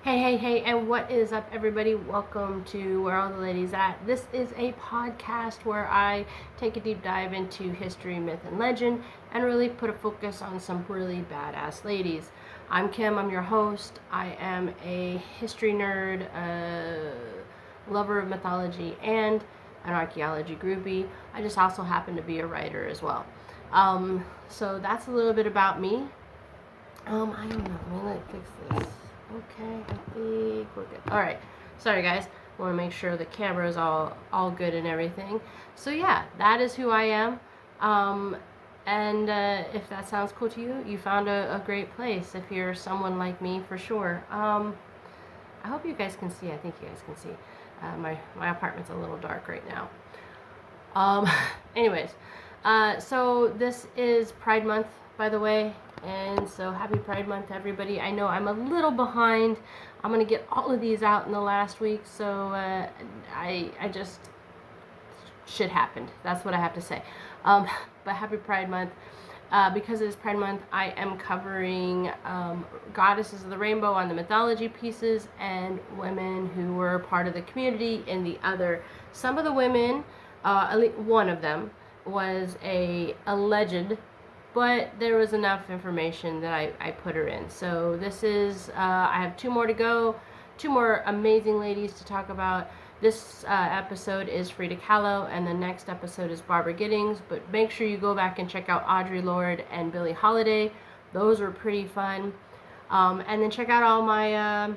Hey, and what is up, everybody? Welcome to Where All the Ladies At. This is a podcast where I take a deep dive into history, myth, and legend, and really put a focus on some really badass ladies. I'm Kim, I'm your host. I am a history nerd, lover of mythology, and an archaeology groupie. I just also happen to be a writer as well. So that's a little bit about me. I don't know. Let me fix this. Okay, I think we're good. All right. Sorry, guys. I want to make sure the camera is all good and everything. So yeah, that is who I am. And if that sounds cool to you, you found a great place. If you're someone like me, for sure. I hope you guys can see. I think you guys can see. My apartment's a little dark right now. Anyways, so this is Pride Month, by the way. And so happy Pride Month, everybody. I know I'm a little behind. I'm going to get all of these out in the last week. So I just, shit happened. That's what I have to say. But happy Pride Month. Because it is Pride Month, I am covering goddesses of the rainbow on the mythology pieces and women who were part of the community in the other. Some of the women, at least one of them, was a alleged, but there was enough information that I put her in. So this is, I have two more to go, two more amazing ladies to talk about. This episode is Frida Kahlo, and the next episode is Barbara Giddings, but make sure you go back and check out Audre Lorde and Billie Holiday. Those were pretty fun. And then check out all my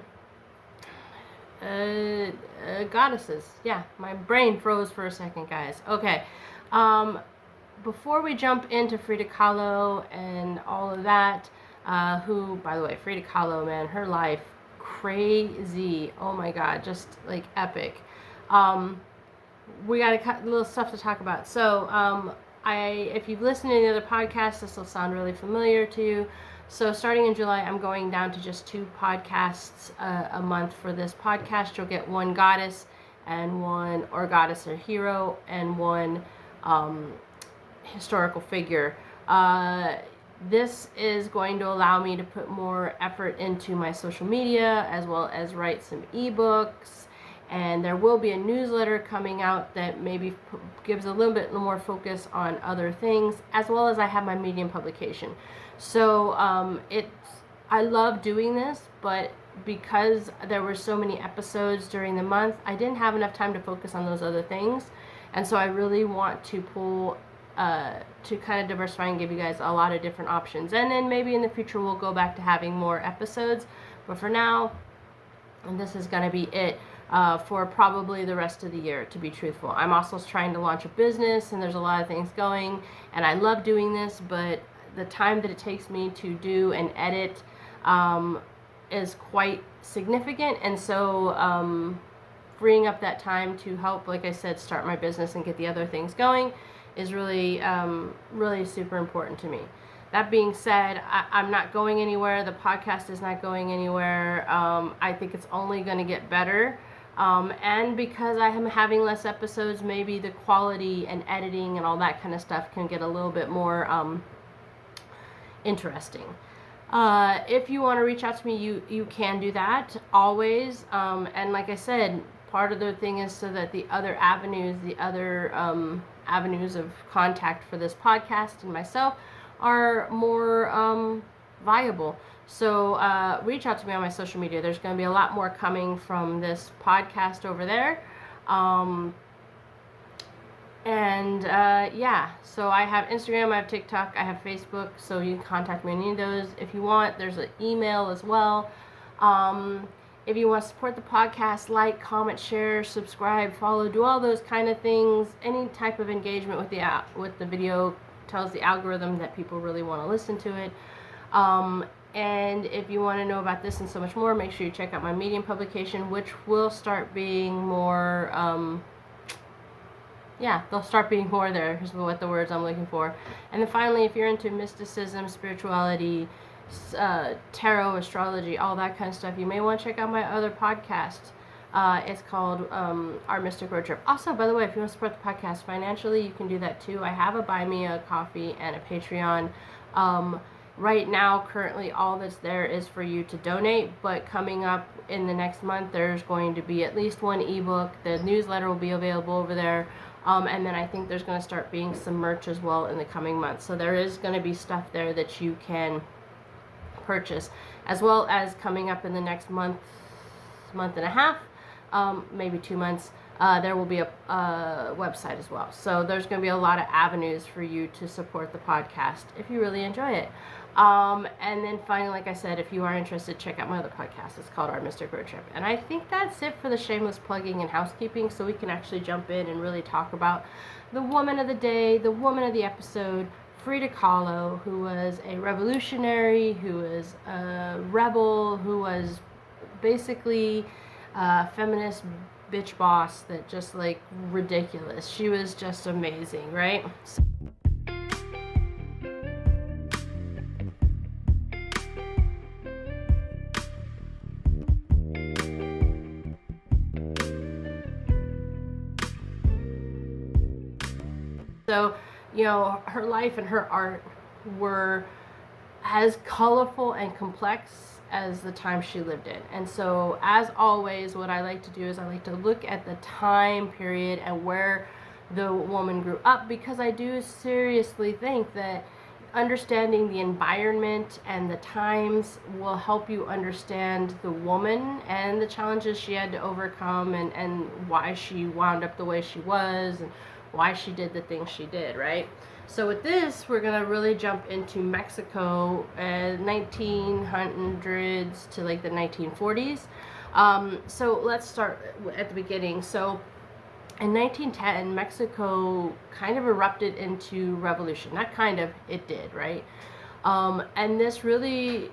goddesses. Yeah, my brain froze for a second, guys. Okay. Before we jump into Frida Kahlo and all of that, who, by the way, Frida Kahlo, man, her life, crazy. Oh my God, just like epic. We got a little stuff to talk about. So, if you've listened to any other podcasts, this will sound really familiar to you. So starting in July, I'm going down to just 2 podcasts a month for this podcast. You'll get one goddess and one, or goddess or hero, and one historical figure. This is going to allow me to put more effort into my social media, as well as write some ebooks, and there will be a newsletter coming out that maybe gives a little bit more focus on other things, as well as I have my Medium publication. So I love doing this, but because there were so many episodes during the month, I didn't have enough time to focus on those other things, and so I really want to pull to kind of diversify and give you guys a lot of different options. And then maybe in the future we'll go back to having more episodes. But for now, and this is going to be it for probably the rest of the year, to be truthful. I'm also trying to launch a business, and there's a lot of things going. And I love doing this, but the time that it takes me to do and edit is quite significant. And so freeing up that time to help, like I said, start my business and get the other things going is really, really super important to me. That being said, I'm not going anywhere. The podcast is not going anywhere. I think it's only going to get better. And because I am having less episodes, maybe the quality and editing and all that kind of stuff can get a little bit more interesting. If you want to reach out to me, you can do that always. And like I said, part of the thing is so that the other avenues, avenues of contact for this podcast and myself are more viable. So reach out to me on my social media. There's going to be a lot more coming from this podcast over there. Yeah, so I have Instagram, I have TikTok, I have Facebook, so you can contact me on any of those if you want. There's an email as well. If you want to support the podcast, like, comment, share, subscribe, follow, do all those kind of things. Any type of engagement with the video tells the algorithm that people really want to listen to it. And if you want to know about this and so much more, make sure you check out my Medium publication, which will start being more, they'll start being more there, is what the words I'm looking for. And then finally, if you're into mysticism, spirituality, tarot, astrology, all that kind of stuff, you may want to check out my other podcast. It's called Our Mystic Road Trip. Also, by the way, if you want to support the podcast financially, you can do that too. I have a Buy Me a Coffee and a Patreon. Right now, currently, all that's there is for you to donate, but coming up in the next month, there's going to be at least one ebook. The newsletter will be available over there. And then I think there's going to start being some merch as well in the coming months. So there is going to be stuff there that you can purchase, as well as coming up in the next month and a half, maybe 2 months. There will be a website as well. So there's going to be a lot of avenues for you to support the podcast if you really enjoy it. And then finally, like I said, if you are interested, check out my other podcast. It's called Our Mystic Road Trip. And I think that's it for the shameless plugging and housekeeping, so we can actually jump in and really talk about the woman of the day, the woman of the episode, Frida Kahlo, who was a revolutionary, who was a rebel, who was basically a feminist bitch boss that just like ridiculous. She was just amazing, right? So, you know, her life and her art were as colorful and complex as the time she lived in. And so, as always, what I like to do is I like to look at the time period and where the woman grew up, because I do seriously think that understanding the environment and the times will help you understand the woman and the challenges she had to overcome, and why she wound up the way she was, and why she did the things she did, right? So with this, we're going to really jump into Mexico, 1900s to like the 1940s. So let's start at the beginning. So in 1910, Mexico kind of erupted into revolution. Not kind of, it did, right? And this really,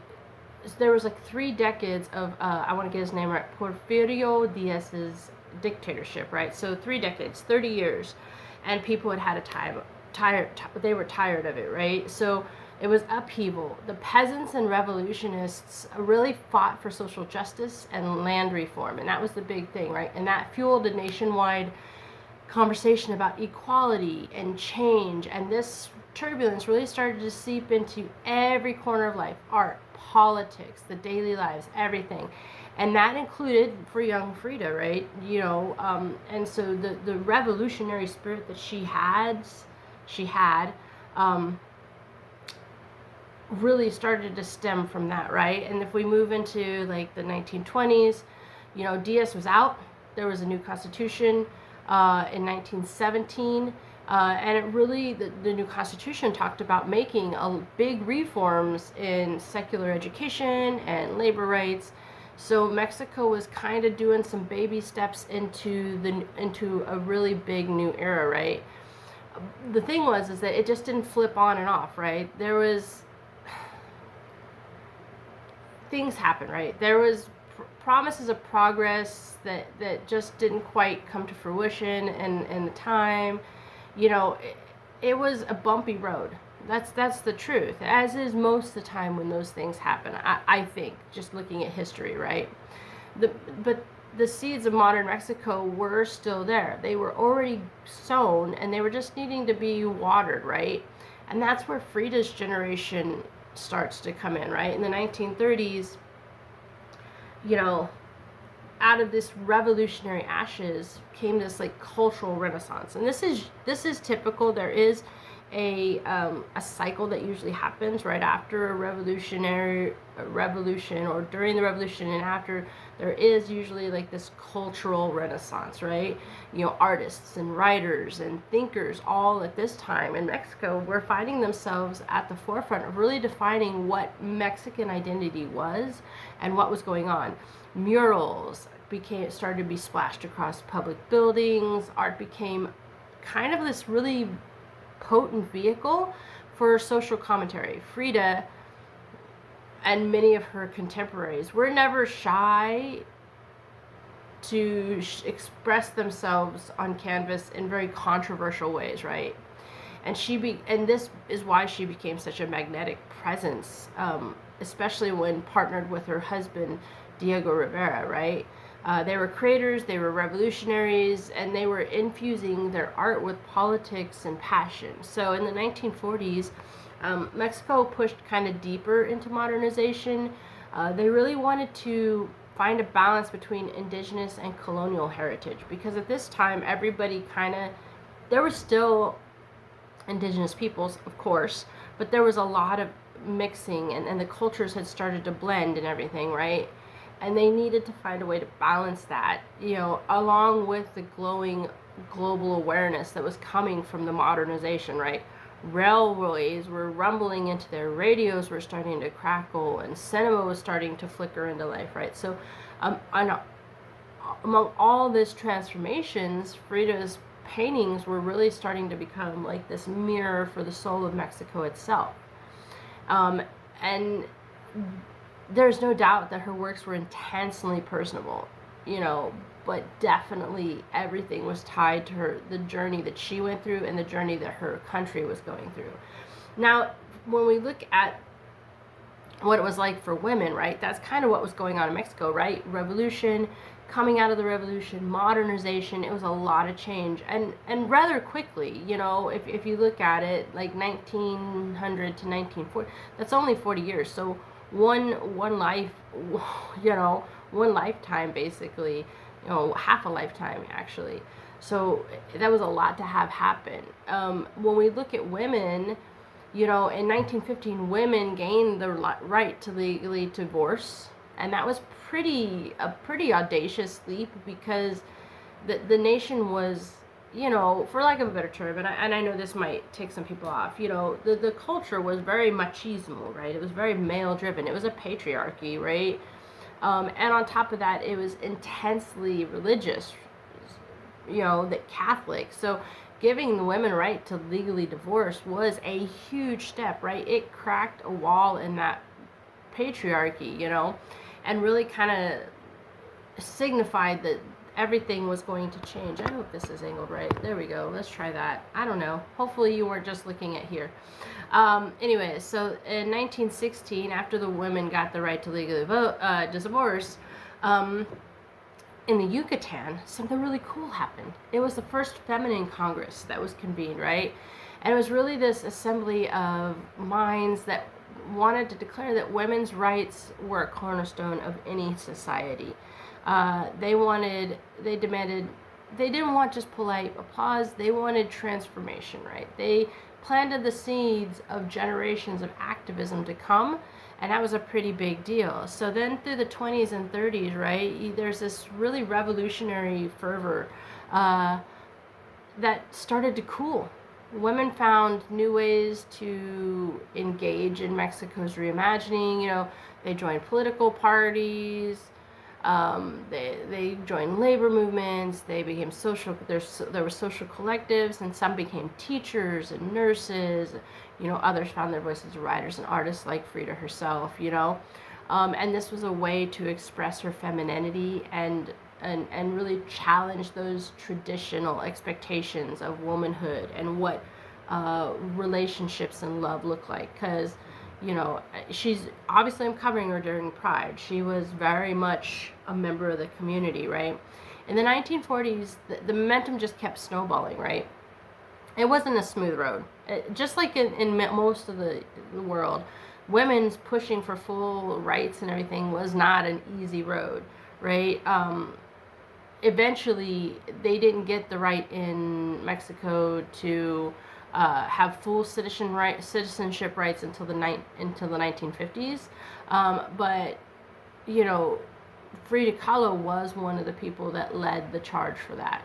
there was like 3 decades of, I want to get his name right, Porfirio Diaz's dictatorship, right? So 3 decades, 30 years. And people had a they were tired of it, right? So it was upheaval. The peasants and revolutionists really fought for social justice and land reform, and that was the big thing, right? And that fueled a nationwide conversation about equality and change, and this turbulence really started to seep into every corner of life: art, politics, the daily lives, everything. And that included for young Frida, right? You know, and so the revolutionary spirit that she had really started to stem from that, right? And if we move into like the 1920s, you know, Diaz was out. There was a new constitution in 1917. And it really, the new constitution talked about making big reforms in secular education and labor rights. So Mexico was kind of doing some baby steps into a really big new era, right? The thing was is that it just didn't flip on and off, right? There was things happen, right? There was promises of progress that just didn't quite come to fruition in the time. You know, it was a bumpy road. That's the truth, as is most of the time when those things happen, I think, just looking at history, right? But the seeds of modern Mexico were still there. They were already sown, and they were just needing to be watered, right? And that's where Frida's generation starts to come in, right? In the 1930s, you know, out of this revolutionary ashes came this like cultural renaissance. And this is typical. There is a cycle that usually happens right after a revolution, or during the revolution and after. There is usually like this cultural renaissance, right? You know, artists and writers and thinkers all at this time in Mexico were finding themselves at the forefront of really defining what Mexican identity was and what was going on. Murals started to be splashed across public buildings. Art became kind of this really potent vehicle for social commentary. Frida and many of her contemporaries were never shy to express themselves on canvas in very controversial ways, right? And this is why she became such a magnetic presence, especially when partnered with her husband Diego Rivera, right? They were creators, they were revolutionaries, and they were infusing their art with politics and passion. So in the 1940s, Mexico pushed kind of deeper into modernization. They really wanted to find a balance between indigenous and colonial heritage, because at this time everybody kind of, there were still indigenous peoples, of course, but there was a lot of mixing, and the cultures had started to blend and everything, right? And they needed to find a way to balance that, you know, along with the glowing global awareness that was coming from the modernization, right? Railways were rumbling into their radios were starting to crackle, and cinema was starting to flicker into life, right? So among all this transformations, Frida's paintings were really starting to become like this mirror for the soul of Mexico itself. And there's no doubt that her works were intensely personable, you know, but definitely everything was tied to her, the journey that she went through and the journey that her country was going through. Now, when we look at what it was like for women, right, that's kind of what was going on in Mexico, right? Revolution, coming out of the revolution, modernization, it was a lot of change, and rather quickly, you know, if you look at it, like 1900 to 1940, that's only 40 years, so one life, you know, one lifetime basically, you know, half a lifetime actually. So that was a lot to have happen. When we look at women, you know, in 1915, women gained the right to legally divorce, and that was a pretty audacious leap, because the nation was, you know, for lack of a better term, and I know this might take some people off, you know, the culture was very machismo, right? It was very male driven. It was a patriarchy, right? And on top of that, it was intensely religious, you know, the Catholic. So giving the women right to legally divorce was a huge step, right? It cracked a wall in that patriarchy, you know, and really kind of signified that everything was going to change. I hope this is angled right. There we go. Let's try that. I don't know. Hopefully you weren't just looking at here. Anyway, so in 1916, after the women got the right to legally divorce, in the Yucatan, something really cool happened. It was the first feminine congress that was convened, right? And it was really this assembly of minds that wanted to declare that women's rights were a cornerstone of any society. They demanded, they didn't want just polite applause, they wanted transformation, right? They planted the seeds of generations of activism to come, and that was a pretty big deal. So then through the 20s and 30s, right, there's this really revolutionary fervor that started to cool. Women found new ways to engage in Mexico's reimagining. You know, they joined political parties, they joined labor movements, they became there were social collectives, and some became teachers and nurses. You know, others found their voices as writers and artists, like Frida herself, you know. And this was a way to express her femininity and really challenge those traditional expectations of womanhood and what relationships and love look like. Because, you know, I'm covering her during Pride. She was very much a member of the community, right? In the 1940s, the momentum just kept snowballing, right? It wasn't a smooth road. Just like in most of the world, women's pushing for full rights and everything was not an easy road, right? Eventually, they didn't get the right in Mexico to have full citizenship rights until the 1950s. But, you know, Frida Kahlo was one of the people that led the charge for that,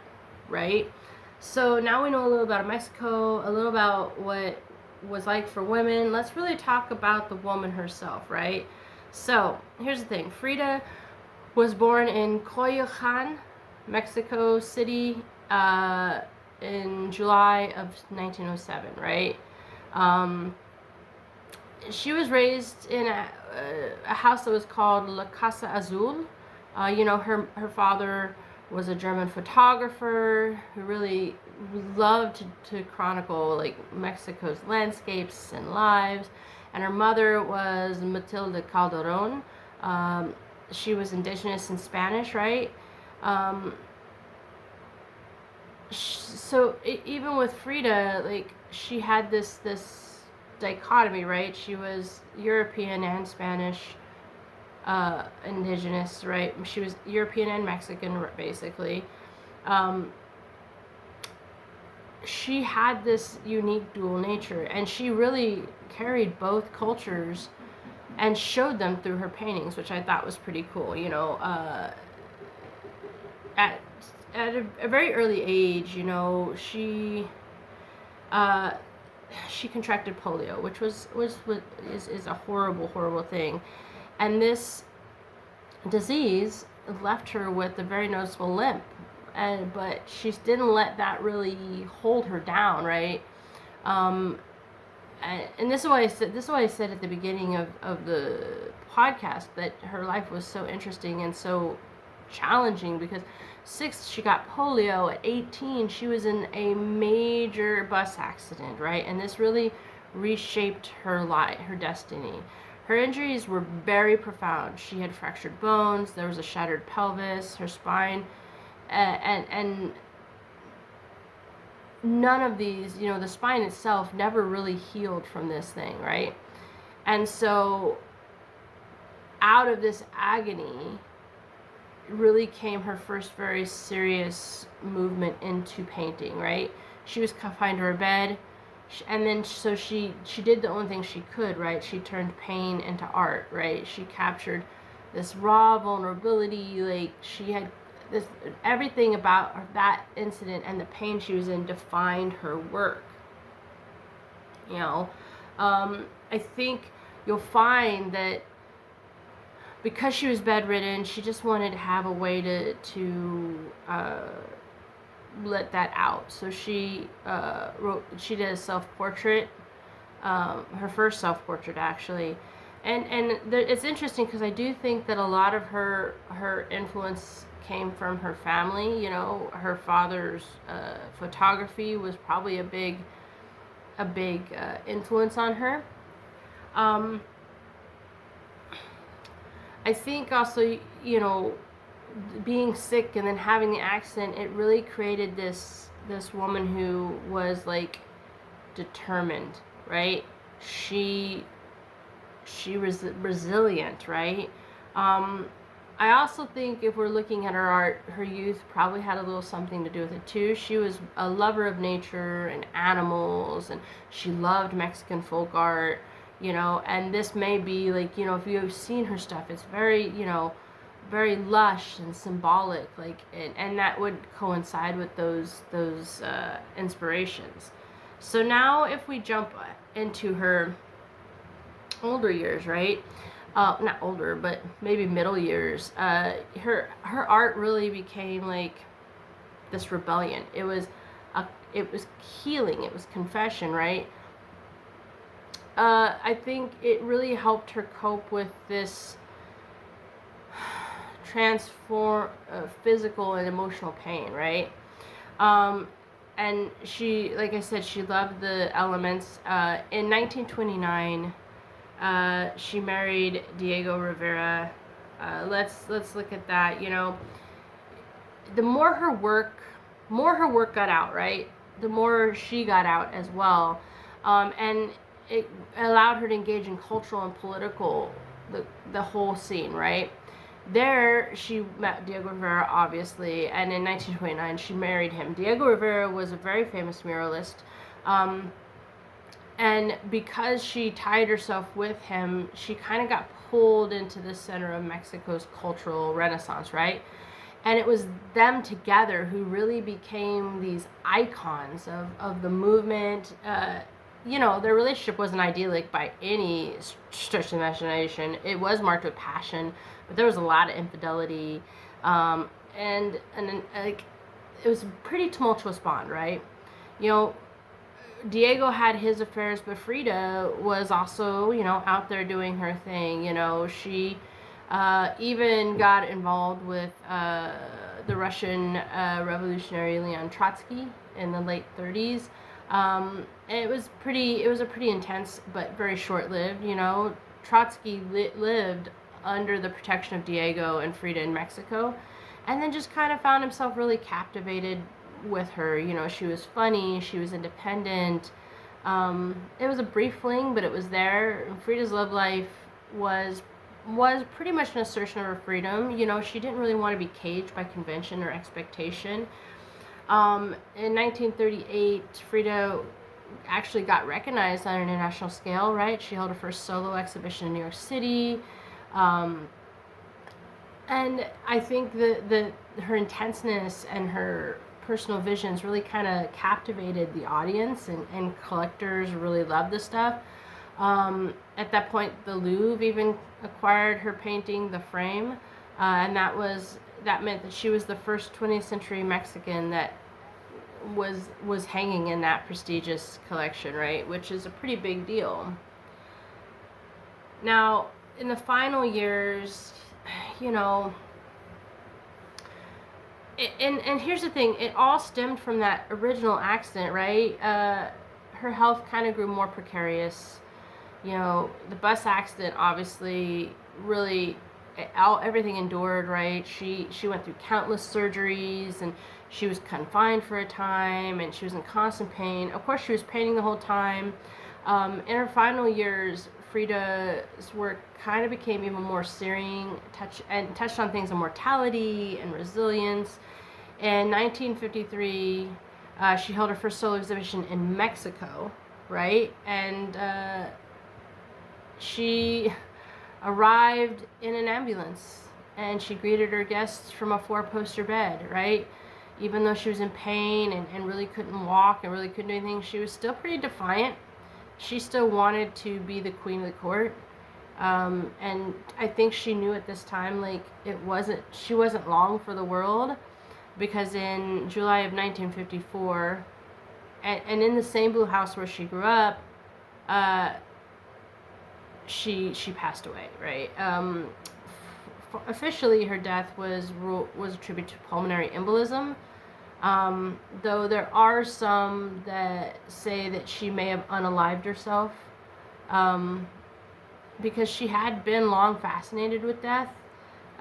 right? So now we know a little about Mexico, a little about what was like for women. Let's really talk about the woman herself, right? So here's the thing. Frida was born in Coyoacán, Mexico City, in July of 1907, right? She was raised in a house that was called La Casa Azul. You know, her father was a German photographer who really loved to chronicle like Mexico's landscapes and lives. And her mother was Matilde Calderón. She was indigenous and Spanish, right? So even with Frida, like, she had this dichotomy, right? She was European and Spanish, indigenous, right? She was European and Mexican, basically. She had this unique dual nature, and she really carried both cultures and showed them through her paintings, which I thought was pretty cool. You know, at a very early age, you know, she contracted polio, which is a horrible thing, and this disease left her with a very noticeable limp, but she didn't let that really hold her down, right? And this is why I said at the beginning of the podcast that her life was so interesting and so challenging, because she got polio at 18. She was in a major bus accident, right? And this really reshaped her life, her destiny. Her injuries were very profound. She had fractured bones, there was a shattered pelvis, her spine, and none of these, you know, the spine itself never really healed from this thing, right? And so out of this agony really came her first very serious movement into painting, right? She was confined to her bed, and then so she did the only thing she could, right? She turned pain into art, right? She captured this raw vulnerability, like she had this, everything about that incident and the pain she was in defined her work. You know, I think you'll find that because she was bedridden, she just wanted to have a way to let that out. So she did a self-portrait, her first self-portrait actually, and it's interesting because I do think that a lot of her influence came from her family. You know, her father's photography was probably a big influence on her. I think also, you know, being sick and then having the accident, it really created this woman who was like determined, right? She was resilient, right? I also think if we're looking at her art, her youth probably had a little something to do with it too. She was a lover of nature and animals, and she loved Mexican folk art, you know, and this may be like, you know, if you've seen her stuff, it's very, you know, very lush and symbolic, like, and that would coincide with those inspirations. So now if we jump into her older years, right? Not older, but maybe middle years. Her art really became like this rebellion. It was healing. It was confession, right? I think it really helped her cope with this physical and emotional pain, right? And she, like I said, she loved the elements. In 1929. She married Diego Rivera. Let's look at that. You know, the more her work got out, right? The more she got out as well, and it allowed her to engage in cultural and political, the whole scene, right? There, she met Diego Rivera, obviously, and in 1929, she married him. Diego Rivera was a very famous muralist. And because she tied herself with him, she kind of got pulled into the center of Mexico's cultural renaissance, right? And it was them together who really became these icons of the movement. You know, their relationship wasn't idyllic by any stretch of the imagination. It was marked with passion, but there was a lot of infidelity. And like, it was a pretty tumultuous bond, right? You know, Diego had his affairs, but Frida was also, you know, out there doing her thing. You know, she even got involved with the Russian revolutionary Leon Trotsky in the late 30s. It was a pretty intense but very short-lived. You know, Trotsky lived under the protection of Diego and Frida in Mexico, and then just kind of found himself really captivated with her. You know, she was funny, she was independent, It was a brief fling, but it was there. Frida's love life was pretty much an assertion of her freedom. You know, she didn't really want to be caged by convention or expectation. In 1938, Frida actually got recognized on an international scale, right? She held her first solo exhibition in New York City. And I think that her intenseness and her personal visions really kind of captivated the audience, and collectors really loved this stuff. At that point, the Louvre even acquired her painting, The Frame, and that meant that she was the first 20th century Mexican that was hanging in that prestigious collection, right? Which is a pretty big deal. Now, in the final years, you know, and here's the thing, it all stemmed from that original accident, right? Her health kind of grew more precarious. You know, the bus accident obviously really everything endured, right? She went through countless surgeries, and she was confined for a time, and she was in constant pain. Of course, she was painting the whole time. In her final years, Frida's work kind of became even more searing, touched on things of mortality and resilience. In 1953, she held her first solo exhibition in Mexico, right? And she arrived in an ambulance, and she greeted her guests from a 4-poster bed, right? Even though she was in pain and really couldn't walk and really couldn't do anything, she was still pretty defiant. She still wanted to be the queen of the court. And I think she knew at this time, like, she wasn't long for the world, because in July of 1954, and in the same blue house where she grew up, she passed away, right? Officially, her death was attributed to pulmonary embolism, though there are some that say that she may have unalived herself, because she had been long fascinated with death,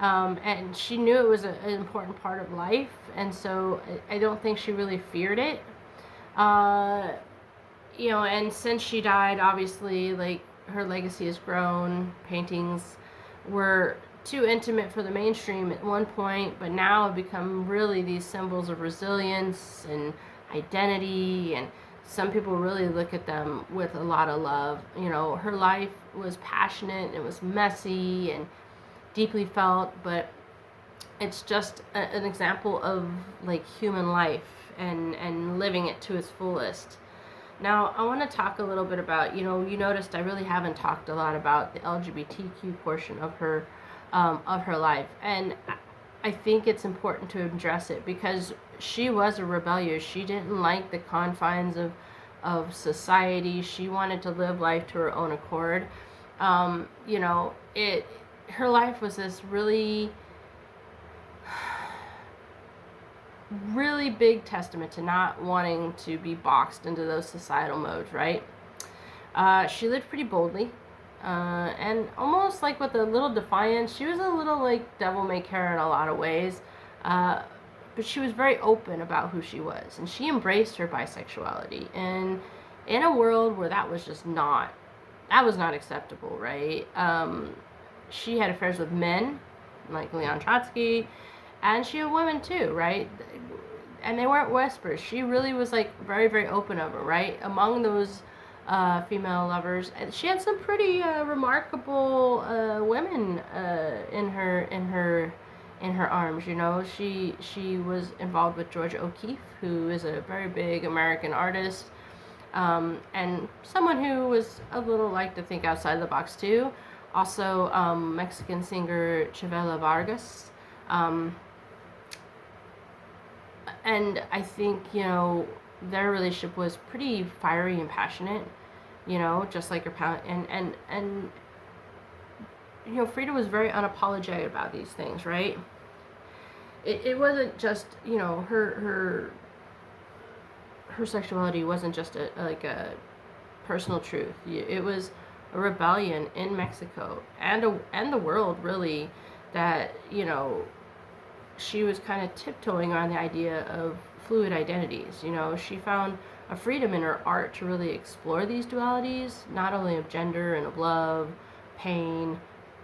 and she knew it was an important part of life, and so I don't think she really feared it. You know, and since she died, obviously, like, her legacy has grown. Paintings were too intimate for the mainstream at one point, but now have become really these symbols of resilience and identity, and some people really look at them with a lot of love. You know, her life was passionate, it was messy and deeply felt, but it's just an example of, like, human life and living it to its fullest. Now, I want to talk a little bit about, you know, you noticed I really haven't talked a lot about the LGBTQ portion of her life, and I think it's important to address it, because she was a rebellious. She didn't like the confines of society. She wanted to live life to her own accord. You know, her life was this really big testament to not wanting to be boxed into those societal modes, right? She lived pretty boldly, and almost like with a little defiance. She was a little like devil may care in a lot of ways, but she was very open about who she was, and she embraced her bisexuality, and in a world where that was not acceptable, right? She had affairs with men, like Leon Trotsky, and she had women too, right? And they weren't whispers. She really was, like, very, very open of it, right? Among those female lovers, and she had some pretty remarkable women in her arms. You know, she was involved with Georgia O'Keeffe, who is a very big American artist, and someone who was a little like to think outside the box too. Also, Mexican singer Chavela Vargas. And I think, you know, their relationship was pretty fiery and passionate, you know, just like her and you know, Frida was very unapologetic about these things, right? It wasn't just, you know, her sexuality wasn't just a personal truth. It was a rebellion in Mexico and the world, really, that, you know, she was kind of tiptoeing on the idea of fluid identities. You know, she found a freedom in her art to really explore these dualities, not only of gender and of love, pain,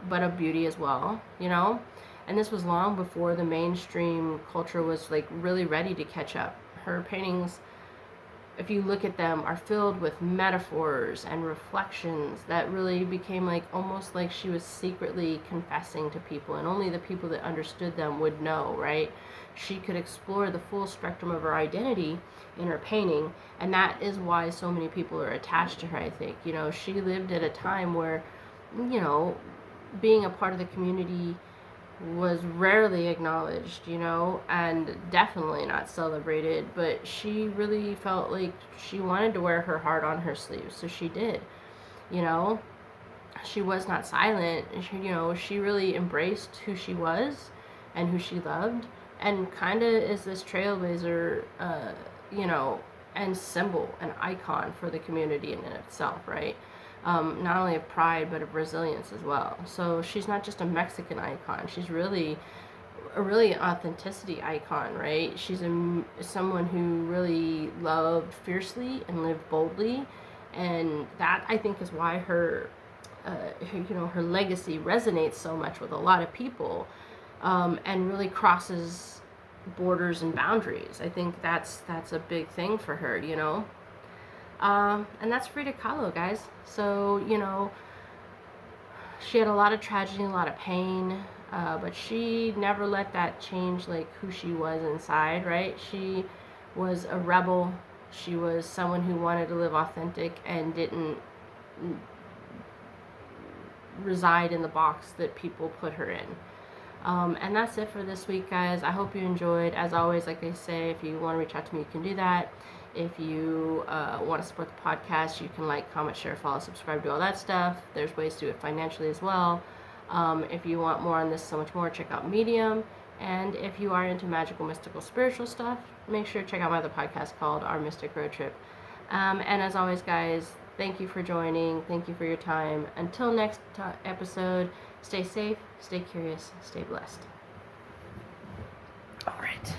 but of beauty as well, you know? And this was long before the mainstream culture was like really ready to catch up. Her paintings, if you look at them, are filled with metaphors and reflections that really became like almost like she was secretly confessing to people, and only the people that understood them would know, right? She could explore the full spectrum of her identity in her painting, and that is why so many people are attached to her, I think. You know, she lived at a time where, you know, being a part of the community was rarely acknowledged, you know, and definitely not celebrated, but she really felt like she wanted to wear her heart on her sleeve, so she did, you know. She was not silent. You know, she really embraced who she was and who she loved, and kind of is this trailblazer, you know, and symbol, an icon for the community in itself, right? Not only of pride, but of resilience as well. So she's not just a Mexican icon. She's really a really authenticity icon, right? She's someone who really loved fiercely and lived boldly. And that, I think, is why her you know, her legacy resonates so much with a lot of people, and really crosses borders and boundaries. I think that's a big thing for her, you know. And that's Frida Kahlo, guys. So, you know, she had a lot of tragedy, a lot of pain, but she never let that change, like, who she was inside, right? She was a rebel. She was someone who wanted to live authentic and didn't reside in the box that people put her in. And that's it for this week, guys. I hope you enjoyed. As always, like I say, if you want to reach out to me, you can do that. If you want to support the podcast, you can like, comment, share, follow, subscribe, do all that stuff. There's ways to do it financially as well. If you want more on this, so much more, check out Medium. And if you are into magical, mystical, spiritual stuff, make sure to check out my other podcast called Our Mystic Road Trip. And as always, guys, thank you for joining. Thank you for your time. Until next episode, stay safe, stay curious, stay blessed. All right.